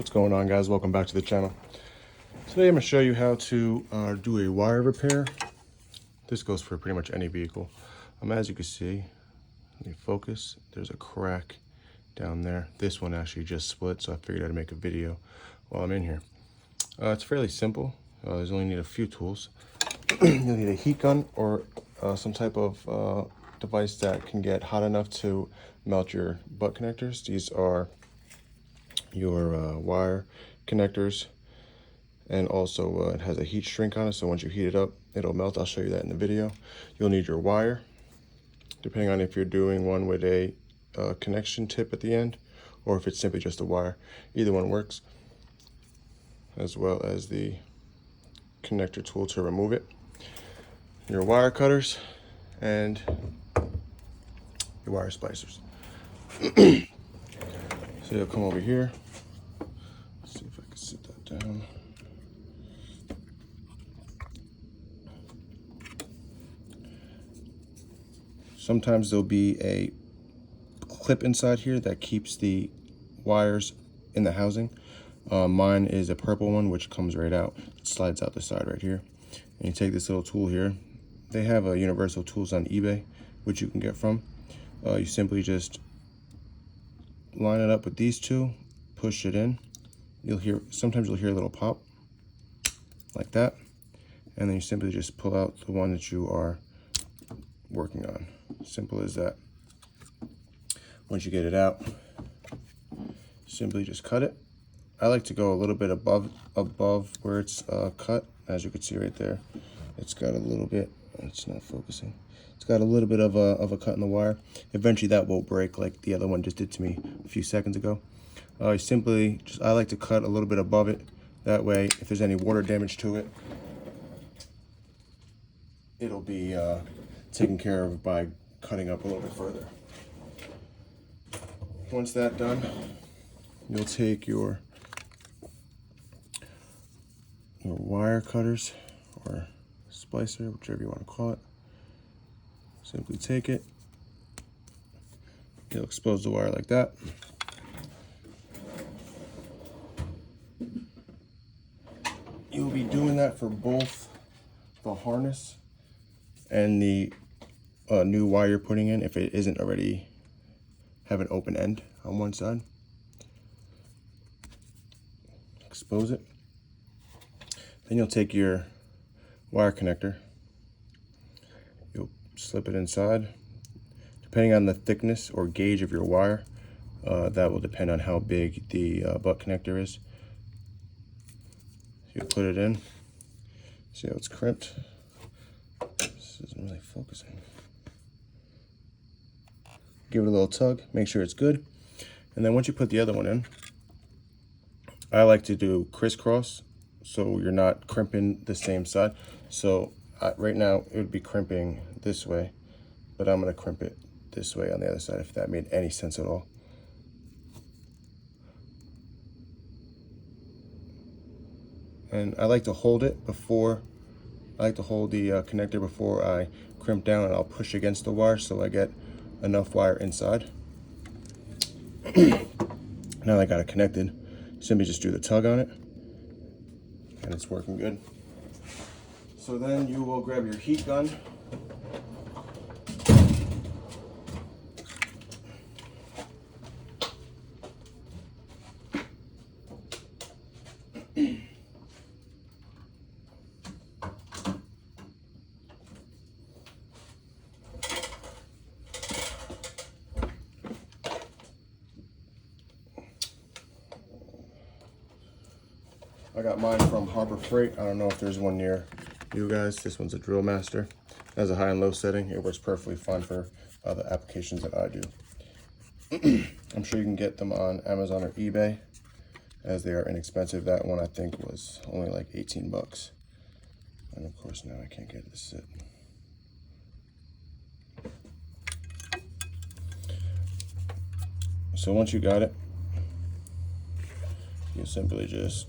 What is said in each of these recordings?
What's going on, guys? Welcome back to the channel. Today I'm going to show you how to do a wire repair. This goes for pretty much any vehicle. As you can see, let me focus, there's a crack down there. This one actually just split, so I figured I'd make a video while I'm in here. It's fairly simple. There's only need a few tools. You'll need a heat gun or some type of device that can get hot enough to melt your butt connectors. These are your wire connectors, and also it has a heat shrink on it, so once you heat it up it'll melt. I'll show you that in the video. You'll need your wire, depending on if you're doing one with a connection tip at the end or if it's simply just a wire. Either one works, as well as the connector tool to remove it, your wire cutters, and your wire splicers. So you'll come over here. Let's see if I can sit that down. Sometimes there'll be a clip inside here that keeps the wires in the housing. Mine is a purple one, which comes right out. It slides out the side right here. And you take this little tool here. They have universal tools on eBay, which you can get from. You simply just line it up with these two, push it in. Sometimes you'll hear a little pop like that, and then you simply just pull out the one that you are working on. Simple as that. Once you get it out, simply just cut it. I like to go a little bit above where it's cut. As you can see right there, it's got a little bit, it's not focusing, it's got a little bit of a cut in the wire. Eventually that will break like the other one just did to me a few seconds ago. I like to cut a little bit above it. That way, if there's any water damage to it, it'll be taken care of by cutting up a little bit further. Once that's done, you'll take your wire cutters or splicer, whichever you want to call it. Simply take it. You'll expose the wire like that. You'll be doing that for both the harness and the new wire you're putting in, if it isn't already have an open end on one side. Expose it. Then you'll take your wire connector. You'll slip it inside. Depending on the thickness or gauge of your wire, that will depend on how big the butt connector is. You put it in. See how it's crimped? This isn't really focusing. Give it a little tug, make sure it's good. And then once you put the other one in, I like to do crisscross so you're not crimping the same side. So right now it would be crimping this way, but I'm going to crimp it this way on the other side, if that made any sense at all. And I like to hold it before, I like to hold the connector before I crimp down, and I'll push against the wire so I get enough wire inside. Now I got it connected, simply just do the tug on it, and it's working good. So then you will grab your heat gun. I got mine from Harbor Freight. I don't know if there's one near you guys. This one's a Drill Master. It has a high and low setting. It works perfectly fine for the applications that I do. I'm sure you can get them on Amazon or eBay, as they are inexpensive. That one I think was only like 18 bucks. And of course now I can't get it to sit. So once you got it, you simply just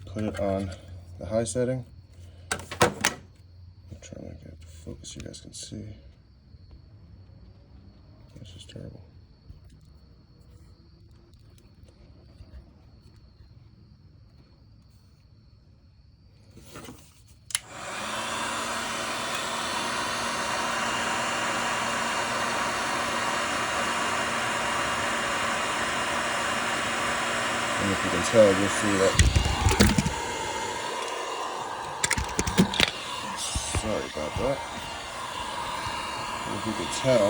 put it on the high setting. I'm trying to get it to focus so you guys can see. This is terrible. And if you can tell, you'll see that. Sorry about that. If you could tell,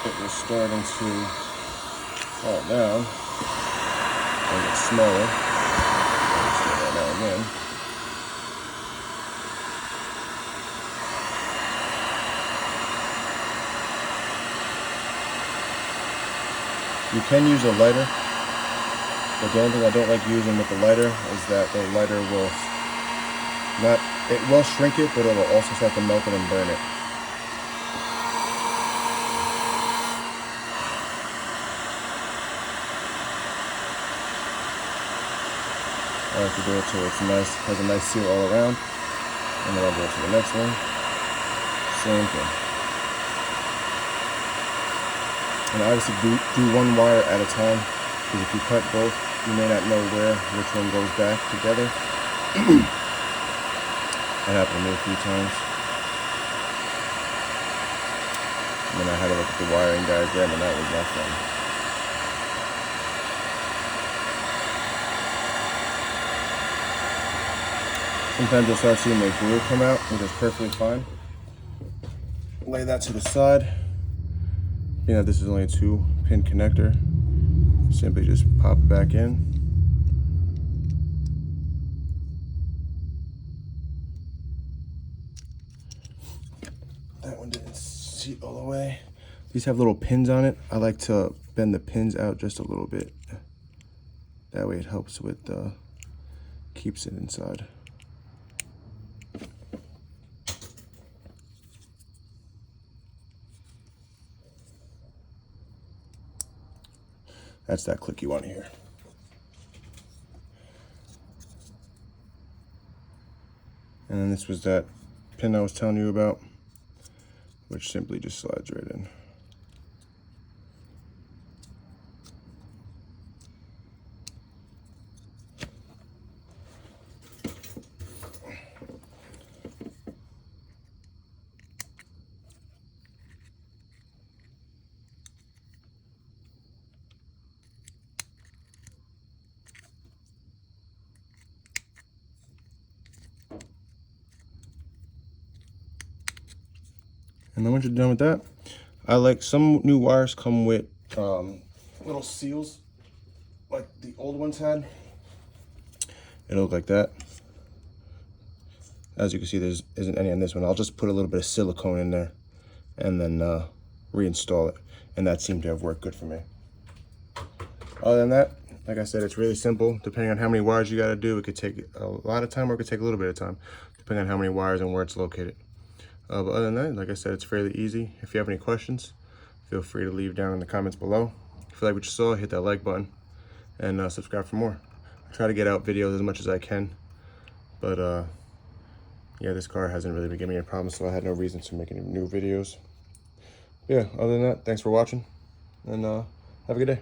it was starting to fall down and get smaller. I'll see that now again. You can use a lighter, but the only thing I don't like using with the lighter is that the lighter will not, it will shrink it, but it will also start to melt it and burn it. I like to do it till it's nice, has a nice seal all around, and then I'll go to the next one. Same thing. And obviously do one wire at a time, because if you cut both, you may not know which one goes back together. That happened to me a few times. And then I had to look at the wiring diagram, and that was not fun. Sometimes you'll start seeing the glue come out, which is perfectly fine. Lay that to the side. You know, this is only a 2-pin connector. Simply just pop it back in. That one didn't seat all the way. These have little pins on it. I like to bend the pins out just a little bit. That way it helps with, keeps it inside. That's that click you want to hear. And then this was that pin I was telling you about, which simply just slides right in. And then once you're done with that, I like some new wires come with little seals like the old ones had. It'll look like that. As you can see, there isn't any on this one. I'll just put a little bit of silicone in there and then reinstall it. And that seemed to have worked good for me. Other than that, like I said, it's really simple. Depending on how many wires you got to do, it could take a lot of time or it could take a little bit of time, depending on how many wires and where it's located. But other than that, like I said, it's fairly easy. If you have any questions, feel free to leave down in the comments below. If you like what you saw, hit that like button and subscribe for more. I try to get out videos as much as I can, but yeah, this car hasn't really been giving me any problems, so I had no reason to make any new videos. Yeah, other than that, thanks for watching, and have a good day.